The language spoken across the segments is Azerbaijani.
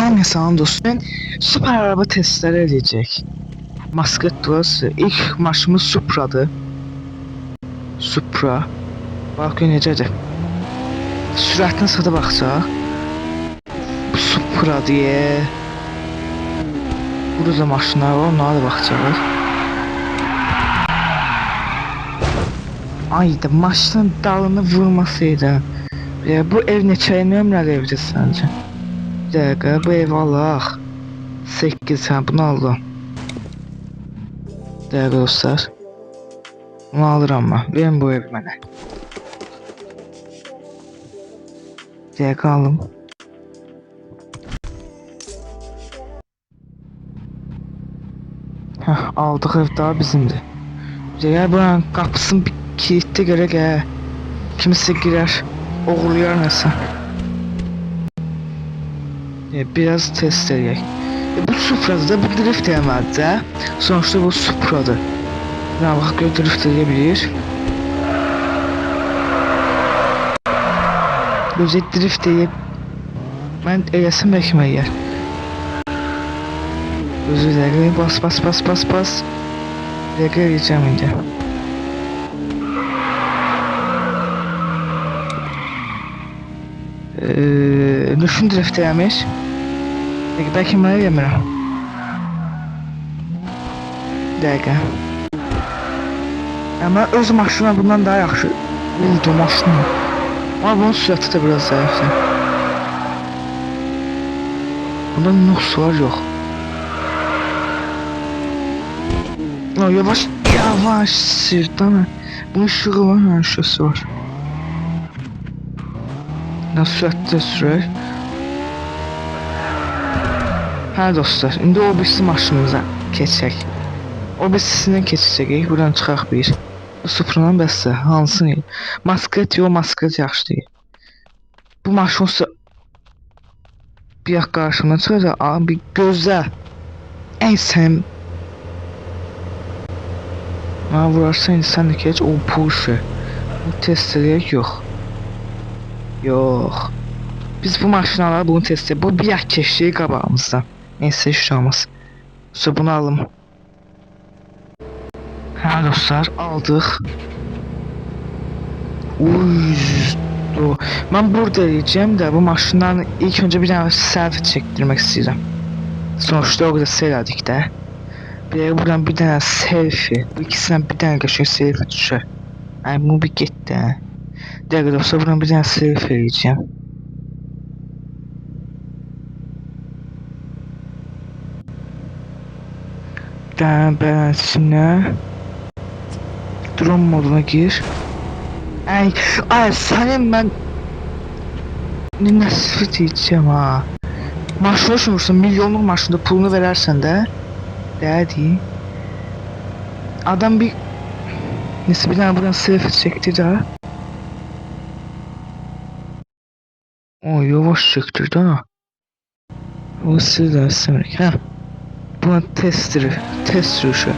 Salam salam dostum. Süper araba testləri edəcək. Masket burası. İlk maşımız Supra'dır. Supra. Bax necədir. Sürətinə sada baxsaq. Supra diye. Burada maşınlar var, onlara da baxacağıq. Ay da maşının dalını vurmasıydı. Bu ev neçə nömrəli evdir səncə? Bir dəqiqə, bu ev alaq. 8, hə, bunu aldım. Bir dəqiqə dostlar. Bunu alıram mən. Verin bu evi mənə. Bir dəqiqə alım. Hə, aldıq ev daha bizimdir. Bir dəqiqə, buranın qapısını bir kilitli görək, kimsə girər, oğurlayar nəsə. Biraz test edək. Bu Supra'da bu drift eləməlidir. Sonuçta bu Supra'dır. Buna bax, gör drift edə bilir. Gözə drift edib. Mən eləsəm bəlkə mən yer. Gözə dəqiqə, bas. Dəqiqə eləyəcəm indi. Düşün drift eləmiş. Peki belki mənə yemirəm. Dəqiqə. Amma öz maşına bundan daha yaxşı. Uydu maşını. Amma bunun sürəti də biraz zəifdir. Bunda nuks var, yox. Yavaş sirtana. Bunun ışığı var, her şeysi var. Nasıl sürətdə sürək. Hə dostlar, indi o birisi maşınımıza keçək. O birisindən keçəcək, buradan çıxaq bir. Bu Supra'nın bəssə, hansını? Masket yox, masket yaxşı deyil. Bu maşın olsa bir yax qarşımdan çıxacaq, bir gözlə. Ey sən. Mənə vurarsan, indi sən də keç, o Porsche. Bu test edək, yox. Yox. Biz bu maşınaları bunu test edək. Bu bir yax keçdiyi qabağımızda. Neyse hiç olmaz. Sonra bunu alım. Ha dostlar, aldık. Uyuzdu. Ben burada diyeceğim de bu maşından ilk önce bir tane selfie çektirmek istiyorum. Sonuçta o kadar seyredik de. Bir de buradan bir tane selfie. Bu ikisinden bir tane geçiyor selfie düşer. Ay bu bir gitti. Değerli dostlar, buradan bir tane selfie diyeceğim. Ben içine drone moduna gir. Ay senin ben nasıl diyeceğim ha. Maşına vursun, milyonluk maşında pulunu verersen de değil. Adam bir neyse bir tane buradan selfie çekti daha. O yavaş çektirdi ha. O sizden istemedik ha. Buna test sürüşü.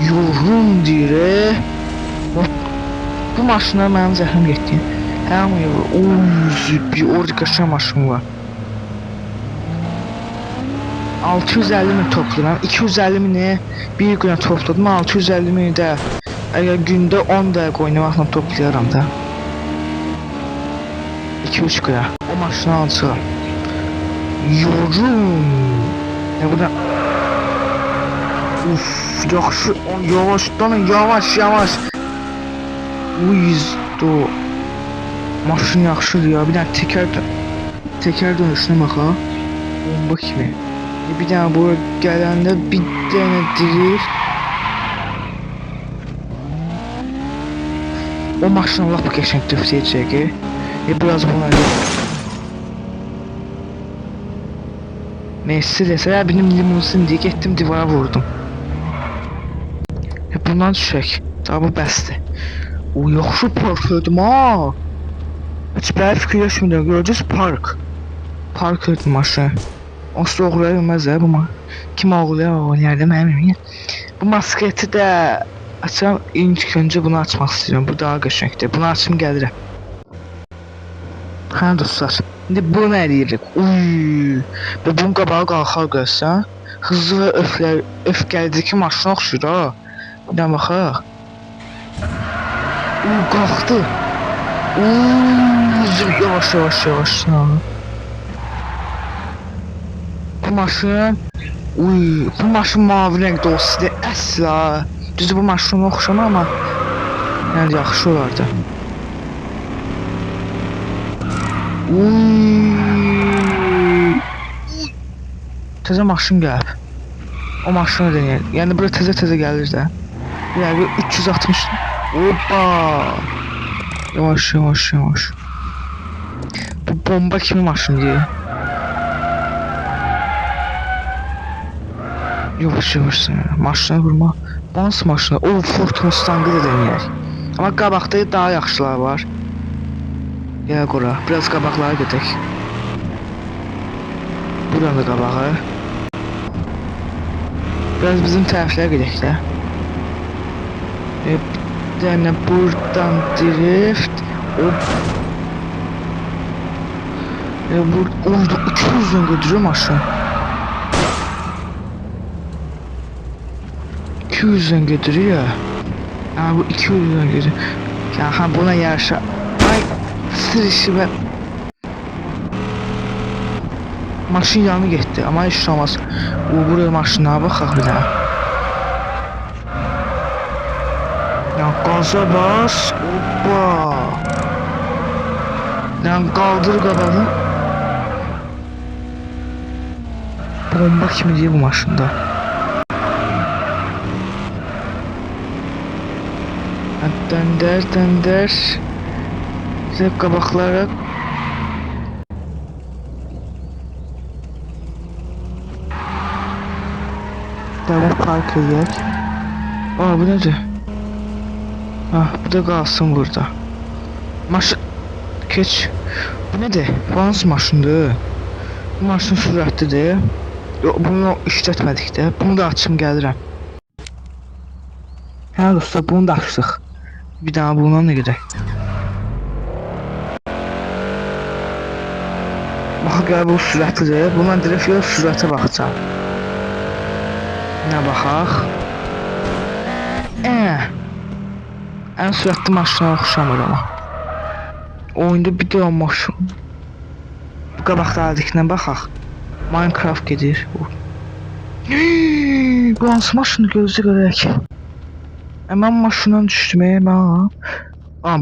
Yorum dire. Bu maşına mənim zəhləm getdi. Həm bir orada qaşan maşın var. 650 min topladım. 250 mini bir günə topladım. 650 mini də əgər gündə 10 dəqiqə oynamaqla toplayaram da. 2-3 qıra. O maşını alacağım. Yorum. Ya burada. Uf, yaxşı. Yavaş. Uyuzdu. Maşın yaxşıdır ya. Bir dənə teker dönüşünə baxaq. Bomba kimi. Bir dənə buraya gələndə bir dənə drift. O maşını lap qəşəng drift edəcək. Biraz buna neyse deseler benim limusin diye gittim divara vurdum. Bundan düşək. Daha bu bəsdir. O yaxşı park ödüm ha. Heç belə fikirləşmirəm. Görəcəz park ödüm maşını. Onsuz oğlaya bilməz bu kim oğlaya mənim. Bu masketi də açam. İlk öncə bunu açmaq istəyirəm. Bu daha qəşəngdir. Bunu açım gəlirəm. Hə dostlar, indi bunu eləyirik. Uy, və bunun qabağı qalxar görsən. Hızlı və öfkəlidəki maşına oxşuyur ha. Bir də baxaq. Uy, qalxdı. Uy, yavaş yavaş yavaş. Bu maşın, uy, bu maşın mavi rəngdə olsaydı əsla. Düzdür, bu maşına oxşamır amma yəni yaxşı olardı. Təzə maşın gəlib. O maşını denəyək. Yəni bura təzə gəlir də. Yəni 360. Hoppa! Yavaş yavaş yavaş. Bu bomba kimi maşın deyil. Yavaş yavaş. Maşına vurma. Bu hansı maşına? O Ford Mustang'ı da denəyək. Amma qabaqda daha yaxşılar var. Ya qora, biraz qabaqlara gedək. Buranın da qabağı. Biraz bizim tərəflərə gedək də. Bir dənə buradan drift. Burada 200'den götürüyor maşın. 200'den götürüyor. Ha bu 200'den götürüyor. Ya ha buna yarışa. Ay sır işi ben. Maşın yanı getdi amma heç olmaz. O buraya maşına baxaq bir daha. Ya gaza bas. Hoppa. Yani qaldır qabağı. Bomba kimi deyil bu maşında. Döndər. Bize qabaqlara. Dəvət park edək. Aa bu nədir? Ah bu da qalsın burada. Maşın keç. Bu nədir? Bu hansı maşındır? Bu maşın sürətlidir. Bunu işlətmədik də. Bunu da açım gəlirəm. Hə dostlar bunu da açdıq. Bir daha bununla ne gedək? Bax gəl bu sürətlidir. Bundan direkt yox sürətə baxacağam. Ne baxaq? En sürətli maşına oxşamır ama. Oyunda bir də o maşın. Bu qabaqdakına baxaq. Minecraft gedir. Bu hansı maşını gözlə görək. Mən maşından düşdüm mən.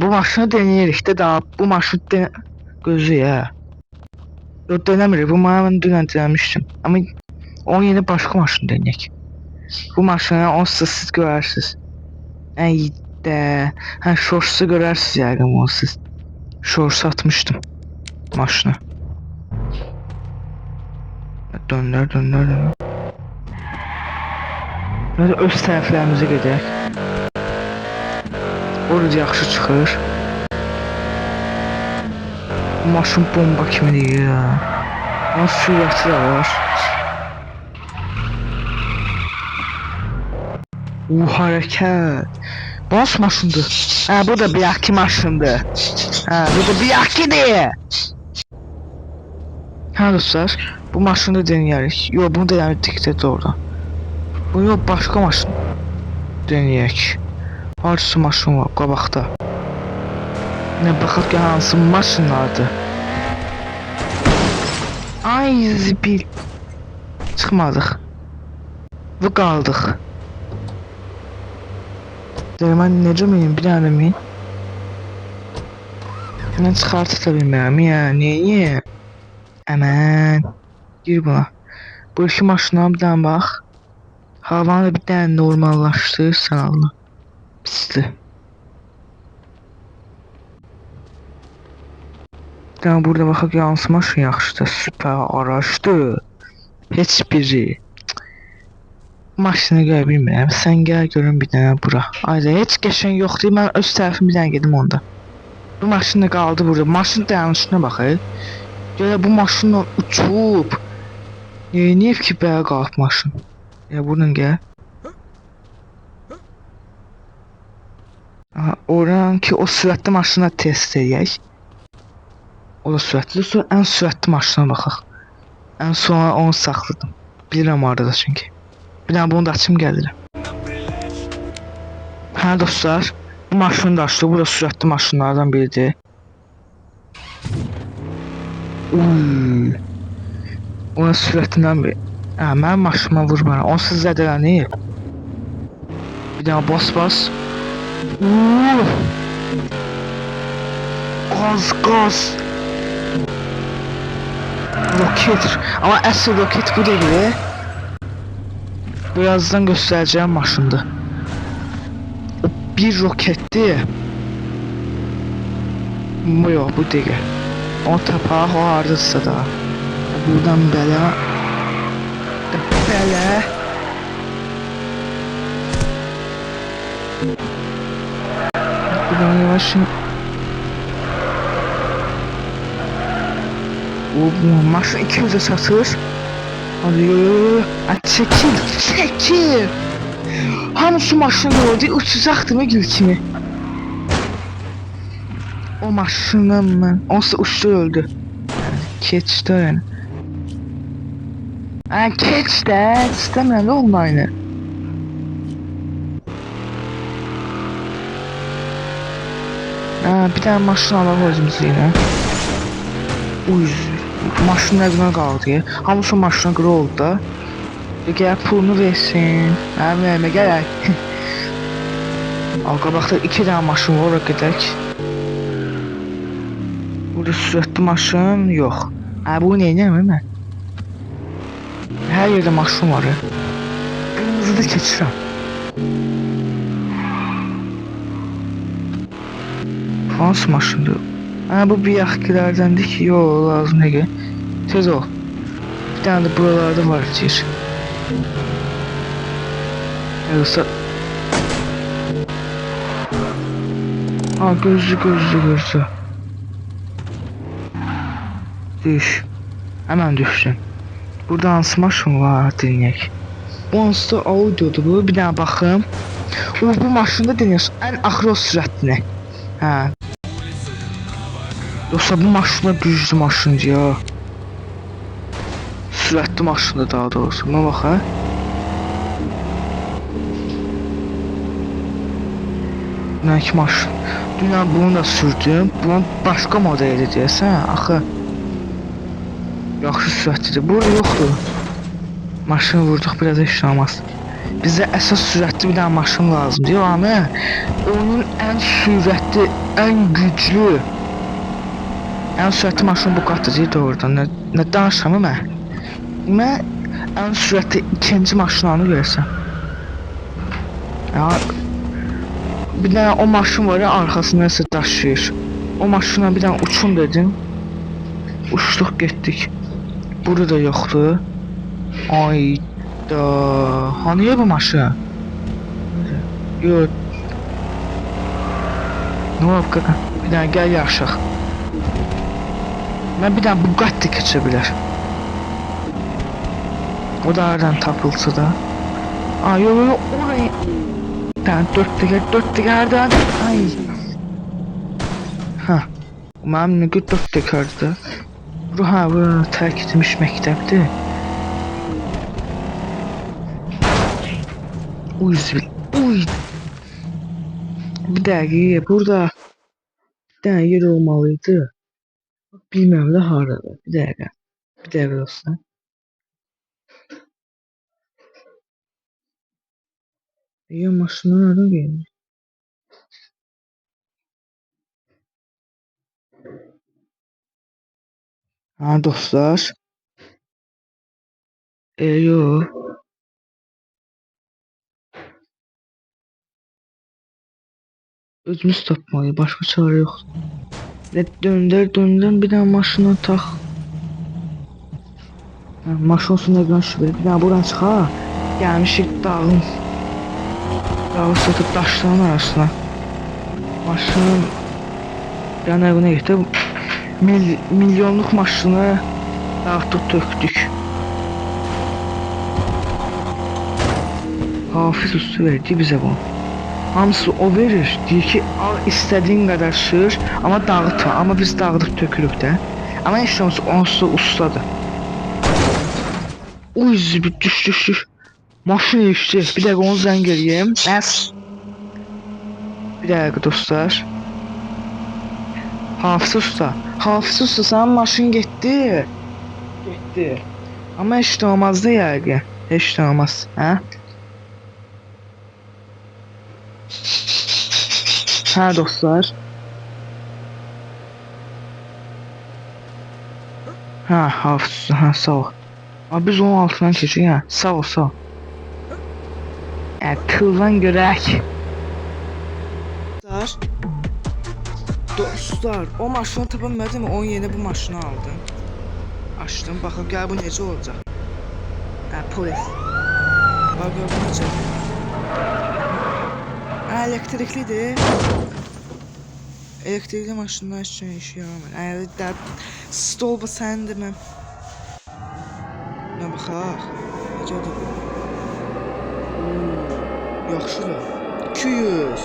Bu maşını deneyirik də daha. Bu maşını gözlə. Yox denəmirik. Bu mən dünən denemişdim. Amma onun yeni başqa maşını denəyək. Bu maşını onsuz siz görərsiniz. Ey də. Hə shorts'u görərsiniz yəqin onu siz. Shorts atmışdım maşını. Döndər. Öz tərəflərimizə gedək. Orada yaxşı çıxır. Bu maşın bomba kimi deyir ya. Onun sürəti də var. Hərəkət. Bu hansı maşındır? Hə bu da bir maşındır. Hə bu da bir Hə dostlar, bu maşını denəyərik. Yox bunu denədik də doğrudan. Bu yox başqa maşın denəyək. Hansı maşın var qabaqda? Ne baxaq ki hansı maşınlardır. Ay zibil. Çıxmadıq. Və qaldıq. Mən necə miyim bilmirəm. Mən çıxartı da bilmirəm ya. Niyə? Əmən. Gir buna. Bu iki maşına bir dənə bax. Havanı bir dənə normallaşdır sən Allah. Pisli. Yəni burada baxaq ki hansı maşın yaxşıdır. Süper araçdır. Heç biri. Maşını görə bilmirəm. Sən gəl görün bir dənə bura. Ayda heç qəşəng yoxdur. Mən öz tərəfim bir dənə gedim onda. Bu maşın da qaldı burada. Maşın dayanışına baxır. Görə bu maşınla uçub. Niyə ki belə qalıb maşın? Ya buradan gəl. Oran ki o sürətli maşına test edək. O da sürətli. Sonra ən sürətli maşına baxaq. Ən sona onu saxladım. Bilirəm arada çünki. Bir dənə bunu da açım gəlirəm. Hə dostlar, bu maşını da açdıq. Bu da sürətli maşınlardan biridir. Onun sürətindən bir... Hə, mənim maşınıma vurmaram. Onsuz zədələnir. Bir dənə bas. Qaz. Roket. Amma əsl roket bu deyil. Birazdan göstərəcəyim maşındır. Bir roketdir. Bu yox, bu deyil. O tapaq, o hardadırsa da. Buradan belə. Buradan yavaş. Bu maşın 200'e satır. Alıyor. Çekil. Hamısı maşını gördü, uçacaqdı mı gül kimi. O maşından mən. Onsa uçdu öldü. Keçdi yani. Keçdi. İstəmirəm də onun aynı. Bir tane maşın alalım özümüzü yine. Maşın əqına qaldı. Hamısı maşına qırı oldu da. Gəl pulunu versin. Mənə gələk. Qabaqda 2 tane maşın var, ora gedək. Burada sürətli maşın yox. Bunu neynəyəm mən? Hər yerdə maşın var. Qırmızıda keçirəm. Hansı maşındır? Bu bir yaxkilərdəndir ki, yox, lazım nə ki. Tez ol. Bir tane de buralarda var deyir. Yoksa... Gözlü. Düş. Hemen düşsün. Burada hansı maşın var dinleyək. Bu hansı da audiodur bu. Bir dənə baxım. Bu maşında dinliyorsun. Ən axırı o sürətini. Hə. Yoksa bu maşında güclü maşındır ya. Sürətli maşındır daha doğrusu. Buna bax ha. Nəki maşın. Dünən bunu da sürdüm. Bunun başqa modelidir deyəsən. Axı. Yaxşı sürətlidir. Burada yoxdur. Maşını vurduq biraz işləmez. Bizə əsas sürətli bir dənə maşın lazımdır. Yəni onun ən sürətli, ən güclü, ən sürətli maşın bu qatıdır doğrudan. Nə danışamı mən? Mən ən sürətli ikinci maşınlarını görsən. Bir dənə o maşın var ya, arxasında nəsə daşıyır. O maşına bir dənə uçun dedim. Uçduq getdik. Burada da yoxdur. Ayda. Hanıya bu maşın? Yox. Nə olub qaqa? Bir dənə gəl yaxşıq. Mən bir dənə Bugatti keçə bilər. O da haradan tapılsa da. Yox, orayı. Ben 4 tekerden. Ay. Mənim nə qədər 4 tekerdi. Bu tərk etmiş məktəbdir. Uy. Bir dəqiqə, burada bir dənə yer olmalıydı. Bilməm də harada. Bir dəqiqə dostlar. Ya maşını nereden gelmiş? Dostlar. Yo. Özümüz tapmalıyıq. Başqa çare yox. Döndür bir dənə maşını tax. Maşın üstündə şübhəli. Bir dənə buradan çıxaq. Gəlmişik dağın. Dağı satıb daşların arasına. Maşının yana evine getirib milyonluq maşını dağıtıb tökdük. Hafiz usta verdi bizə bunu. Hamısı o verir. Deyir ki, al istədiyin qədər sür, amma dağıtma. Amma biz dağıdıb tökürük də. Amma heç olmasa onsuz da ustadır. Uy, düş. Maşın işdi. Bir dəqiqə onu zəng eləyim. Bəs. Bir dəqiqə dostlar. Hafiz usta, sənin maşın getdi. Getdi. Amma heç də olmazdı yəqin. Heç də olmaz, hə? Hə dostlar. Hə, Hafiz usta, hə, sağ ol. Abi biz onun altından keçik, hə. Sağ ol. Tıldan görək. Dostlar, o maşını tapa bilmədim, onun yeni bu maşını aldım. Açdım, baxın, gəl bu necə olacaq. Polis. Bax, gör bu necə. Elektriklidir. Elektrikli maşınlar üçün işi yaramır. Stolba səndir mən. Nə baxaq. Necədir bu? Yaxşıdır. 200.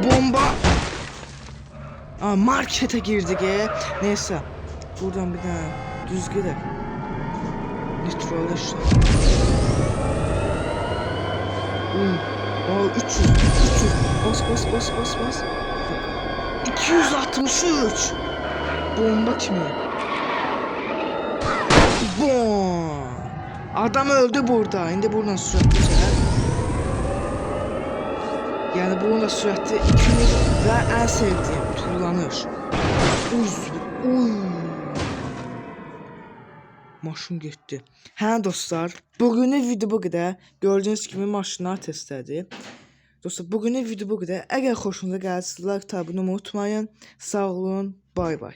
Bomba. Markete girdik. Neyse. Buradan bir daha düz gidelim. Nitral işte. 300. Bas. 263. Bomba kimi? Bom. Adam öldü burada. İndi buradan süratli çəkər. Yəni bunun da sürəti 200 və ən sevdiyim tullanır. Uy. Maşın getdi. Hə dostlar, bugünlük video bu qədər. Gördüyünüz kimi maşınlar testlədi. Dostlar, bugünlük video bu qədər. Əgər xoşunuza gəlsə like, abunə olmayı unutmayın. Sağ olun, bay bay.